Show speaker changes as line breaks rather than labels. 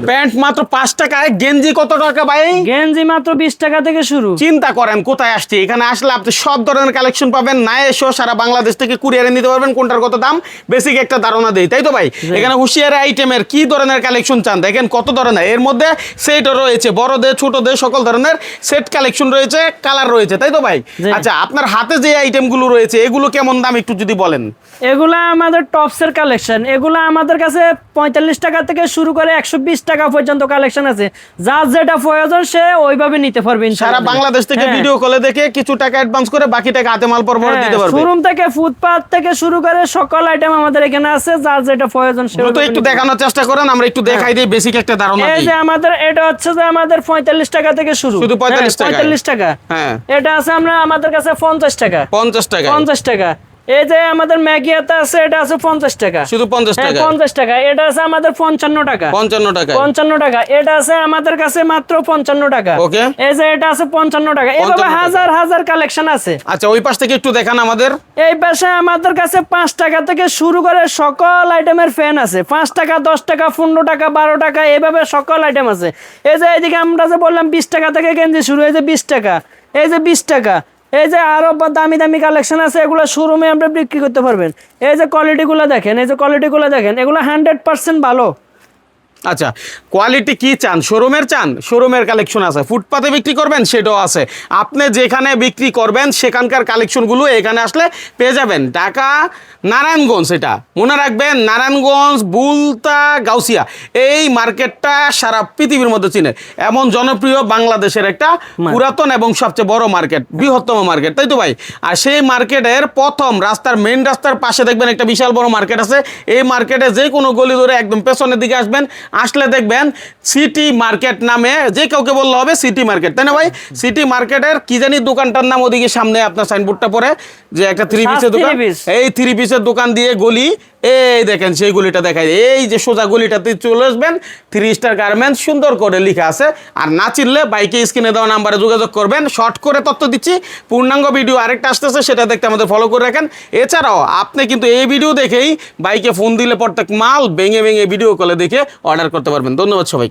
Pant মাত্র 5 টাকায়, গেঞ্জি কত টাকা ভাই?
গেঞ্জি মাত্র 20 টাকা থেকে শুরু।
চিন্তা করেন কোথায় আসছে। এখানে আসলে আপনি সব ধরনের কালেকশন পাবেন, না এসেও সারা বাংলাদেশ থেকে কুরিয়ারে নিতে পারবেন। কোনটার কত দাম বেসিক একটা ধারণা দেই, তাই তো ভাই? এখানে হুঁশিয়ারি আইটেমের কি ধরনের কালেকশন চান দেখেন, কত ধরনের। এর মধ্যে সেটও রয়েছে, বড়দের ছোটদের সকল ধরনের সেট কালেকশন রয়েছে, কালার রয়েছে, তাই তো ভাই? আচ্ছা, আপনার হাতে যে আইটেমগুলো রয়েছে এগুলো কেমন দাম একটু যদি বলেন।
এগুলা আমাদের টপসের কালেকশন। এগুলা আমাদের কাছে 45 টাকা থেকে শুরু করে 120 টাকা পর্যন্ত কালেকশন আছে। যার যেটা প্রয়োজন সে ওইভাবে নিতে পারবে
সারা বাংলাদেশ থেকে ভিডিও কলে দেখে কিছু টাকা অ্যাডভান্স করে বাকি টাকা হাতে মাল পরে দিতে পারবে।
শোরুম থেকে ফুটপাত থেকে শুরু করে সকল আইটেম আমাদের এখানে আছে, যার যেটা প্রয়োজন সে
তো একটু দেখানোর চেষ্টা করেন, আমরা একটু দেখাই দিই বেসিক একটা ধারণা দিই।
এই যে আমাদের এটা হচ্ছে যে আমাদের 45 টাকা থেকে শুরু,
শুধু 45 টাকা।
45 টাকা।
হ্যাঁ,
এটা আছে আমরা আমাদের কাছে 50 টাকা।
50 টাকা।
50 টাকা। এই যে আমাদের ম্যাগিয়াটা আছে, এটা আছে 50 টাকা।
শুধু 50 টাকা।
50 টাকা। এটা আছে আমাদের 55 টাকা।
55 টাকা।
55 টাকা। এটা আছে আমাদের কাছে মাত্র 55 টাকা।
ওকে।
এই যে এটা আছে 55 টাকা। এভাবে হাজার হাজার কালেকশন আছে।
আচ্ছা, ওই পাশ থেকে একটু দেখান আমাদের।
এই পাশে আমাদের কাছে 5 টাকা থেকে শুরু করে সকল আইটেমের ফ্যান আছে। 5 টাকা, 10 টাকা, 15 টাকা, 12 টাকা, এইভাবে সকল আইটেম আছে। এই যে এইদিকে আমরা যে বললাম 20 টাকা থেকে গেঞ্জি শুরু, এই যে 20 টাকা, এই যে 20 টাকা। এই যে আরো দামি দামি কালেকশন আছে, এগুলো শোরুমে আপনি বিক্রি করতে পারবেন। এই যে কোয়ালিটিগুলো দেখেন, এই যে কোয়ালিটিগুলো দেখেন, এগুলো 100% ভালো।
আচ্ছা, কোয়ালিটি কি চান? শোরুমের চান? শোরুমের কালেকশন আছে। ফুটপাতে বিক্রি করবেন সেটাও আছে। আপনি যেখানে বিক্রি করবেন সেখানকার কালেকশনগুলো এখানে আসলে পেয়ে যাবেন। ঢাকা নারায়ণগঞ্জ, এটা মনে রাখবেন, নারায়ণগঞ্জ, বুলতা, গাউসিয়া, এই মার্কেটটা সারা পৃথিবীর মধ্যে চিনে। এমন জনপ্রিয় বাংলাদেশের একটা পুরাতন এবং সবচেয়ে বড় মার্কেট, বৃহত্তম মার্কেট, তাই তো ভাই? আর সেই মার্কেটের প্রথম রাস্তার, মেন রাস্তার পাশে দেখবেন একটা বিশাল বড় মার্কেট আছে। এই মার্কেটে যে কোনো গলি ধরে একদম পেছনের দিকে আসবেন, আসলে দেখবেন সিটি মার্কেট নামে, যে কাউকে বললে হবে সিটি মার্কেট, তাই না ভাই? সিটি মার্কেটের কি জানি দোকানটার নাম, ওদিকে সামনে আপনার সাইনবোর্ডটা পরে যে একটা 3 পিসের দোকান, এই 3 পিসের দোকান দিয়ে গলি, এই দেখেন সেই গলিটা দেখায়। এই যে সোজা গলিটাতে চলে আসবেন, 3 স্টার গার্মেন্টস সুন্দর করে লেখা আছে। আর না চিনলে বাইকে স্ক্রিনে দেওয়া নাম্বারে যোগাযোগ করবেন। শর্ট করে তথ্য দিচ্ছি, পূর্ণাঙ্গ ভিডিও আরেকটা আসতেছে, সেটা দেখতে আমাদের ফলো করে রাখেন। এছাড়াও আপনি কিন্তু এই ভিডিও দেখেই বাইকে ফোন দিলে প্রত্যেক মাল ভেঙে ভেঙে ভিডিও কলে দেখে অর্ডার করতে পারবেন। ধন্যবাদ সবাই।